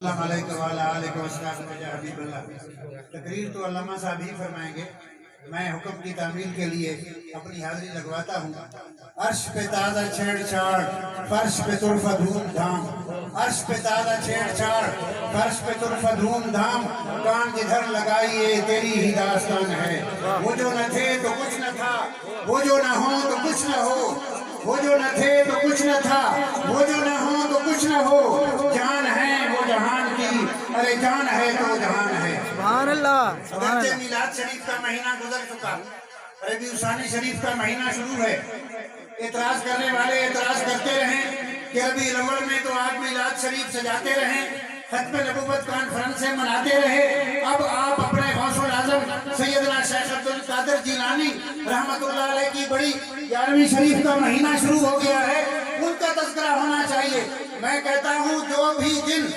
السلام علیکم وعلیکم السلام حبیب اللہ۔ تقریر تو علامہ صاحب ہی فرمائیں گے، میں حکم کی تعمیل کے لیے اپنی حاضری لگواتا ہوں۔ عرش پہ تازہ چھیڑ چھاڑ، فرش پہ طرفہ دھوم دھام، عرش پہ تازہ چھیڑ چھاڑ، فرش پہ طرفہ دھوم دھام، کان جدھر لگائیے تیری ہی داستان ہے۔ وہ جو نہ تھے تو کچھ نہ تھا، وہ جو نہ ہو تو کچھ نہ ہو، وہ جو نہ تھے تو کچھ نہ تھا، وہ جو نہ ہو تو کچھ نہ ہو، جان ہے وہ جہان کی، ارے جان ہے تو جہان ہے۔ سبحان اللہ، سبحان اگرچہ اللہ۔ میلاد شریف کا مہینہ گزر چکا، ربیع الثانی شریف کا مہینہ شروع ہے۔ اعتراض کرنے والے اعتراض کرتے رہیں کہ ربیع الاول میں تو آپ میلاد شریف سجاتے رہیں، ختم نبوت کانفرنسیں مناتے رہے، اب آپ اپنے غوث الاعظم سیدنا شیخ عبد القادر جیلانی رحمت اللہ علیہ کی بڑی 11ویں شریف کا مہینہ شروع ہو گیا ہے، ان کا تذکرہ ہونا چاہیے۔ میں کہتا ہوں جو بھی دن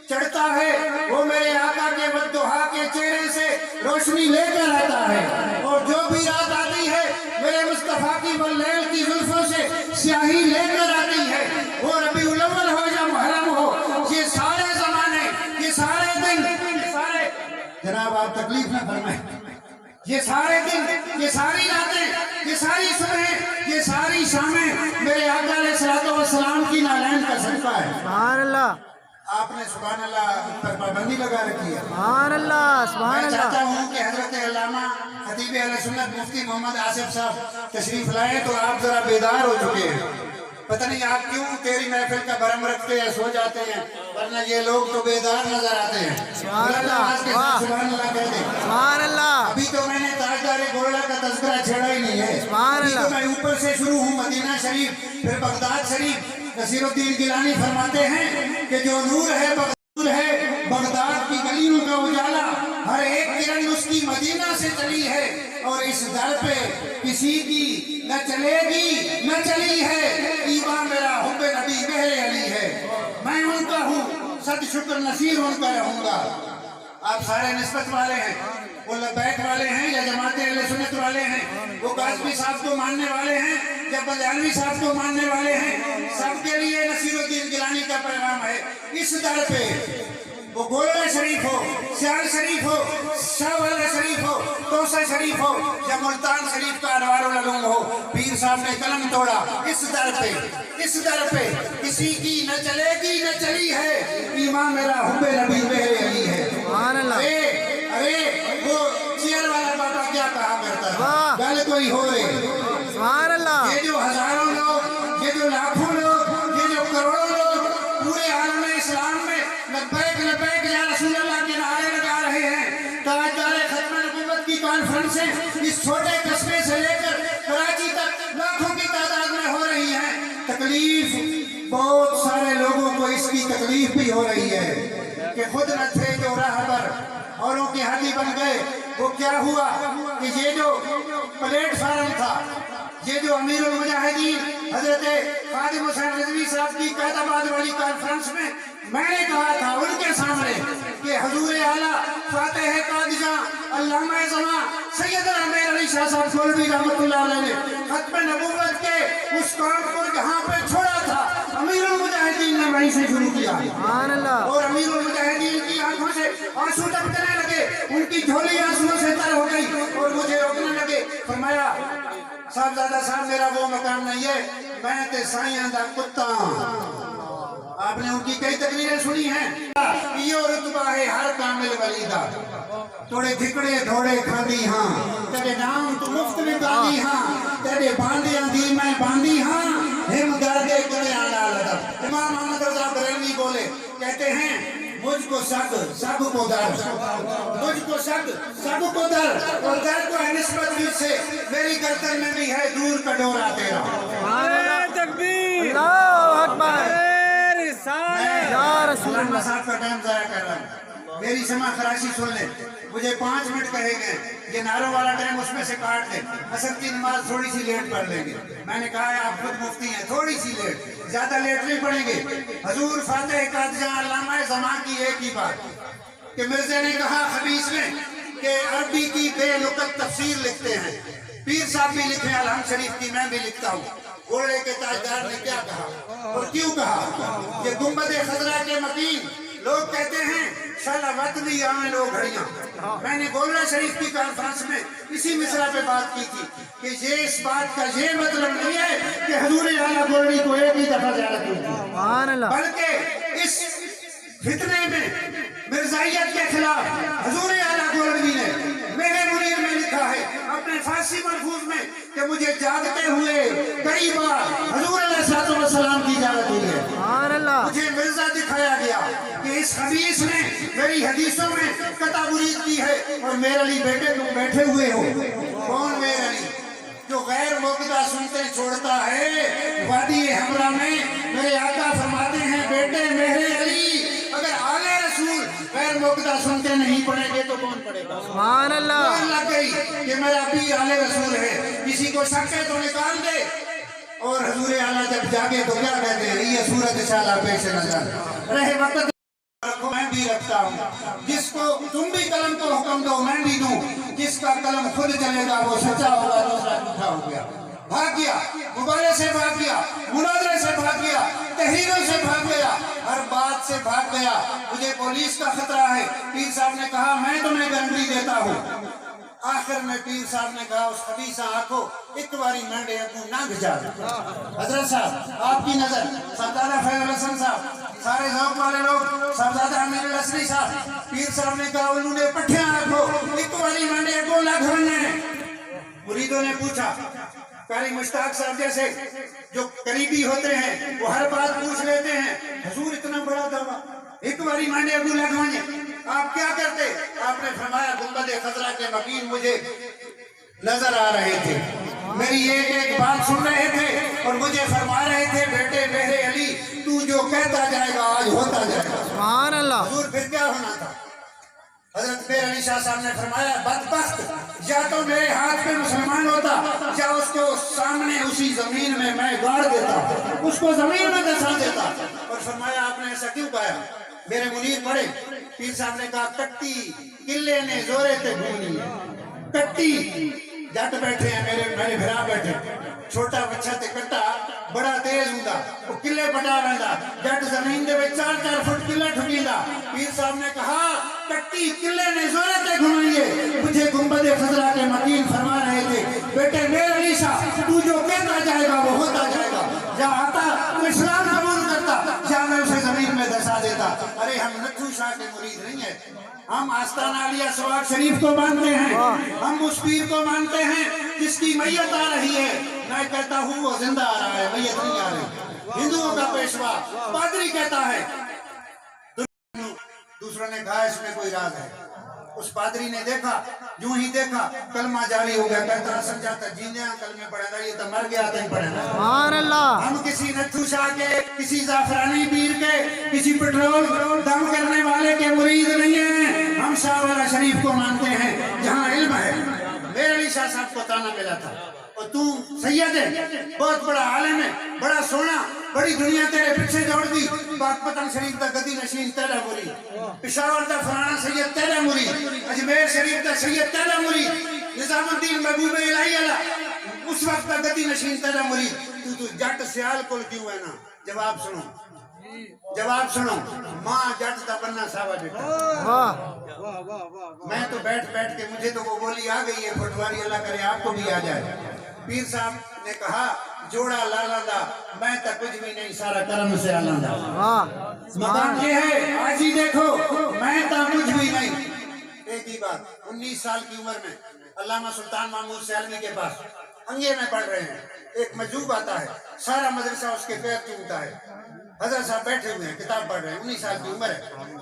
چڑھتا ہے وہ میرے آقا کے والضحیٰ کے چہرے سے روشنی لے کر آتا ہے، اور جو بھی رات آتی ہے میرے مصطفیٰ کی واللیل کی زلفوں سے سیاہی لے کر آتی ہے۔ وہ ربیع الاول ہو یا محرم ہو، یہ سارے زمانے، یہ سارے دن، یہ سارے، جناب آپ تکلیف نہ فرمائیں، یہ سارے دن، یہ ساری راتیں، یہ ساری صبحیں، یہ ساری شامیں میرے آقا علیہ الصلوۃ والسلام کی نالین کا صدقہ ہے۔ سبحان اللہ، آپ نے سبحان اللہ پر پابندی لگا رکھی ہے۔ سبحان اللہ، سبحان میں چاہتا اللہ۔ ہوں کہ حضرت علامہ خطیب اہل سنت مفتی محمد آصف صاحب تشریف لائیں تو آپ ذرا بیدار ہو چکے ہیں۔ پتہ نہیں آپ کیوں تیری محفل کا برہم رکھتے ہیں، سو جاتے ہیں، ورنہ یہ لوگ تو بیدار نظر آتے ہیں۔ سبحان اللہ، سبحان اللہ کہہ دیں۔ سبحان اللہ، ابھی تو میں نے تاجدار گولڑا کا تذکرہ چھیڑا ہی نہیں ہے، سبحان ابھی تو اللہ۔ میں اوپر سے شروع ہوں، مدینہ شریف پھر بغداد شریف۔ نصیر الدین گیلانی فرماتے ہیں کہ جو نور ہے بغداد ہے، بغداد کی گلیوں کا اجالا، ہر ایک کرن اس کی مدینہ سے چلی ہے، اور اس در پہ کسی کی نہ چلے گی نہ چلی ہے، ایمان میرا حب نبی مہر علی ہے۔ میں ان کا ہوں، صد شکر نصیر ان کا رہوں گا۔ آپ سارے نسبت والے ہیں، وہ لبیک والے ہیں یا جماعت اہل سنت والے ہیں، وہ قاسمی صاحب کو ماننے والے ہیں یا بلیانوی صاحب کو ماننے والے ہیں، سب کے لیے نصیر الدین گیلانی کا پیغام ہے۔ اس در پہ وہ گولڑا شریف ہو، سیال شریف ہو، شاہ والا شریف ہو، توسہ شریف ہو یا ملتان شریف کا انوار العلوم ہو، پیر صاحب نے قلم توڑا۔ اس در پہ، اس در پہ کسی کی نہ چلے گی نہ چلی ہے، ایمان میرا حب نبی مہر علی ہے۔ سبحان اللہ۔ ارے وہ چیئر والا بابا کیا کہا کرتا ہے، واہ۔ گل کوئی ہو رہی۔ سبحان اللہ۔ یہ جو ہزاروں لوگ، یہ جو لاکھوں لوگ، یہ جو کروڑوں لوگ پورے عالم اسلام میں لبیک لبیک یا رسول اللہ کے نعرے لگا رہے ہیں، تاجدار ختم نبوت کی کانفرنسیں اس چھوٹے قصبے سے لے کر کراچی تک لاکھوں کی تعداد میں ہو رہی ہیں۔ تکلیف بہت سارے لوگوں کو اس کی تکلیف بھی ہو رہی ہے کہ خود نہ تھے جو راہبر اوروں کے ہادی بن گئے۔ وہ کیا ہوا کہ یہ جو پلیٹ فارم تھا، یہ جو امیر المجاہدین حضرت خادم حسین رضوی صاحب کی قائد آباد والی کانفرنس میں نے کہا تھا ان کے سامنے کہ حضور اعلیٰ فاتح قادجاں علامہ زمان سیدنا امیر علی شاہ صاحب کولوی رحمت اللہ علیہ نے ختم نبوت کے اس کام کو جہاں پہ چھوڑا تھا، امیر المجاہدین نے وہیں سے شروع کیا، سبحان اللہ۔ اور امیر المجاہدین کی آنکھوں سے آنسو ٹپکنے لگے، ان کی جھولی آنسوؤں سے تر ہو گئی اور مجھے روکنے لگے۔ فرمایا صاحبزادہ صاحب میرا وہ مقام نہیں ہے، میں تے سائیاں دا کتا ہوں۔ آپ نے ان کی کئی تقریریں سنی ہیں، یہ رتبہ ہے ہر کامل ولی دا، توڑے دھکڑے دھوڑے کھاندی ہاں، تیرے نام تو مفت میں باندھی ہاں، تیرے باندیاں دی میں باندھی ہاں، ہم دردے کرے آنا لگا۔ امام محمد رضا بریلوی بولے، کہتے ہیں مجھ کو سب سب کو در، مجھ کو سب سب کو در، اور در کو ہے نسبت جس سے میری گردن میں بھی ہے دور کا ڈورا تیرا۔ نعرہ تکبیر، اللہ اکبر، یا رسول علامہ اللہ۔ صاحب کا ٹائم ضائع کر رہا ہوں، میری سماع خراشی سن لیں، مجھے 5 منٹ کہے گئے، یہ نعروں والا ٹائم اس میں سے کاٹ دیں، عصر کی نماز تھوڑی سی لیٹ پڑھ لیں گے۔ میں نے کہا ہے آپ خود مفتی ہیں، تھوڑی سی لیٹ، زیادہ لیٹ نہیں پڑھیں گے۔ حضور فاتح قادجاں علامہ زمان کی ایک ہی بات کہ مرزا نے کہا خبیث میں کہ عربی کی بے نقط تفسیر لکھتے ہیں، پیر صاحب بھی لکھیں، الحمد شریف کی میں بھی لکھتا ہوں۔ گھوڑے کے تاجدار نے کیا کہا اور کیوں کہا؟ یہ گنبد خضرا کے مکین لوگ کہتے ہیں شالا وقت بھی آئیں لوگ گھڑیاں. میں نے گولڑا شریف کی کانفرنس میں اسی مصرع پہ بات کی تھی کہ یہ اس بات کا یہ مطلب نہیں ہے کہ حضور اعلیٰ گولڑی کو ایک ہی دفعہ زیارت ہوئی تھی، سبحان اللہ. بلکہ اس فتنے میں مرزائیت کے خلاف حضور اعلیٰ گولڑی نے میرے منیر میں لکھا ہے اپنے فارسی ملفوظ میں کہ مجھے جاگتے ہوئے کئی بار حضور علیہ السلام کی اجازت ہوئی ہے. سبحان اللہ. مجھے مرزا دکھایا گیا کہ اس خبیث نے میری حدیثوں میں قطع برید کی ہے اور میرے علی بیٹے تم بیٹھے ہوئے ہو. کون میرے علی جو غیر موقدہ سنتے چھوڑتا ہے؟ وادی حمرہ میں میرے آقا فرماتے ہیں بیٹے میرے علی اگر آل رسول غیر موقدہ سنتے نہیں پڑھیں گے تو کون پڑھے گا؟ سبحان اللہ. لگ گئی کہ میرا پیر آل رسول ہے، کسی کو شک ہے تو نکال دے. اور حضور اعلیٰ جب جاگے تو کیا کہتے ہیں؟ یہ صورت شالا پیش نظر رہے وقت رکھو میں بھی رکھتا ہوں، جس کو تم بھی قلم کو حکم دو میں بھی دوں، جس کا قلم خود چلے گا وہ سچا ہوگا، دوسرا جھوٹا ہو گیا. بھاگ گیا، مبارے سے بھاگ گیا، مناظرے سے بھاگ گیا، تحریروں سے بھاگ گیا، ہر بات سے بھاگ گیا. مجھے پولیس کا خطرہ ہے. پیر صاحب نے کہا میں تمہیں گارنٹی دیتا ہوں. آخر میں پیر صاحب نے کہا اس خبیثہ آنکھوں ایک باری مینڈے اپنی نہ گھچا دے. حضرت صاحب آپ کی نظر، صاحبزادہ فیض الحسن صاحب، سارے ذوق والے لوگ، صاحبزادہ امیر الاسری صاحب، پیر صاحب نے کہا انہوں نے پٹھیاں آنکھوں ایک باری مینڈے اپنی نہ گھرنے. مریدوں نے پوچھا، قاری مشتاق صاحب جیسے جو قریبی ہوتے ہیں وہ ہر بات پوچھ لیتے ہیں، حضور اتنا بڑا دعویٰ ایک باری مانڈے ابو لگوائیں آپ کیا کرتے؟ آپ نے فرمایا گنبد خضرا کے مکین مجھے نظر آ رہے تھے، میری ایک ایک بات سن رہے تھے اور مجھے فرما رہے تھے بیٹے میرے علی تو جو کہتا جائے گا آج ہوتا جائے گا. سبحان اللہ. حضور پھر کیا ہونا تھا؟ حضرت میر علی شاہ صاحب نے فرمایا بدبخت یا تو میرے ہاتھ پہ مسلمان ہوتا یا اس کو سامنے اسی زمین میں میں گاڑ دیتا، اس کو زمین میں دسا دیتا. اور فرمایا آپ نے ایسا کیوں کہا؟ میرے منیر پڑھے. پیر صاحب نے کہا کٹی قلعے نے زورے تے گھومنی ہے. کٹی جٹ بیٹھے ہیں میرے بھرا بیٹھے، چھوٹا بچہ تے کٹا بڑا تیز ہوندا وہ قلعے پٹا رہندا، جٹ زمین دے وچ 4-4 فٹ قلعہ ٹھکیندا. پیر صاحب نے کہا کٹی قلعے نے زورے تے گھومنی ہے. مجھے گنبد خضرا کے مکین فرما رہے تھے بیٹے میرے علی شاہ تو جو کہتا جائے گا وہ ہوتا جائے گا. یا آتا تو اسلام قبول کرتا یا میں اسے زمین میں دسا دیتا. ارے ہم نتھو شاہ کے مرید نہیں ہیں، ہم آستانہ علیہ سواگ شریف کو مانتے ہیں، ہم اس پیر کو مانتے ہیں جس کی میت آ رہی ہے. میں کہتا ہوں وہ زندہ آ رہا ہے، میت نہیں آ رہی. ہندوؤں کا پیشوا پادری کہتا ہے. دوسروں نے کہا اس میں کوئی راز ہے. اس پادری نے دیکھا، جو ہی دیکھا کلمہ جاری ہو گیا. کہتا سمجھاتا جینے کلمے پڑھے گا، یہ تو مر گیا تو ہی پڑھے گا. سبحان اللہ. ہم کسی نتھو شاہ کے، کسی زعفرانی پیر کے، کسی پٹرول دم کرنے والے کے مرید نہیں ہیں. ہم شاہ والا شریف کو مانتے ہیں جہاں علم ہے. میرے علی شاہ صاحب کو تانا ملا تھا اور تو سید ہے، بہت بڑا عالم ہے، بڑا سونا، بڑی دنیا تیرے پیچھے دوڑ دی. پاک پتن شریف دا گدی نشین تیرا مرید، پشاور دا فلانا سید تیرا مرید، اجمیر شریف دا سید تیرا مرید، نظام الدین محبوب الہی اللہ اس وقت دا گدی نشین تیرا مرید. تو جٹ سیال کل کیوں ہے نا؟ جواب سنو، جواب سنو. ماں جٹ دا بننا ساوا بیٹا. میں تو بیٹھ کے مجھے تو وہ بولی آ گئی ہے پٹواری، اللہ کرے آپ کو بھی آ جائے. پیر صاحب نے کہا جوڑا لالا دا میں تا کچھ بھی نہیں، سارا کرم سے اللہ دا. مقام یہ ہے آج ہی دیکھو میں تا کچھ بھی نہیں. ایک ہی بات، 19 سال کی عمر میں علامہ سلطان محمود سیالوی کے پاس انگے میں پڑھ رہے ہیں. ایک مجذوب آتا ہے، سارا مدرسہ اس کے پیر چومتا ہے. حضرت صاحب بیٹھے ہوئے ہیں کتاب پڑھ رہے ہیں، 19 سال کی عمر ہے.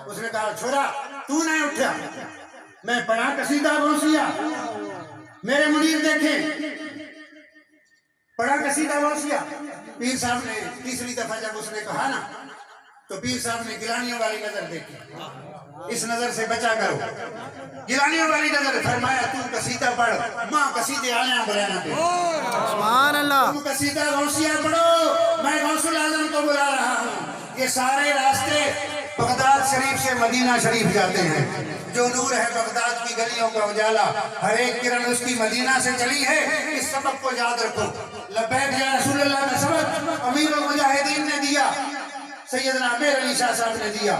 اس نے کہا چھوڑا تو نہیں اٹھا، میں پڑھا قصیدہ غوثیہ. میرے منیر دیکھیں پڑھا قصیدہ غوثیہ. پیر صاحب نے تیسری دفعہ جب اس نے کہا نا تو پیر صاحب نے گیلانیوں والی نظر دیکھی. اس نظر سے بچا کرو، گیلانیوں والی نظر. فرمایا تو قصیدہ پڑھ، ماں قصیدے آلیاں بلانا پہ. سبحان اللہ. تم قصیدہ غوثیہ پڑھو، میں غوث الاعظم کو بلا رہا ہوں. یہ سارے راستے بغداد شریف سے مدینہ شریف جاتے ہیں. جو نور ہے بغداد کی گلیوں کا اجالا، ہر ایک کرن اس کی مدینہ سے چلی ہے. اس سبق کو یاد رکھو. لبیک یا رسول اللہ کا سبق امیر المجاہدین نے دیا، سیدنا امیر علی شاہ صاحب نے دیا.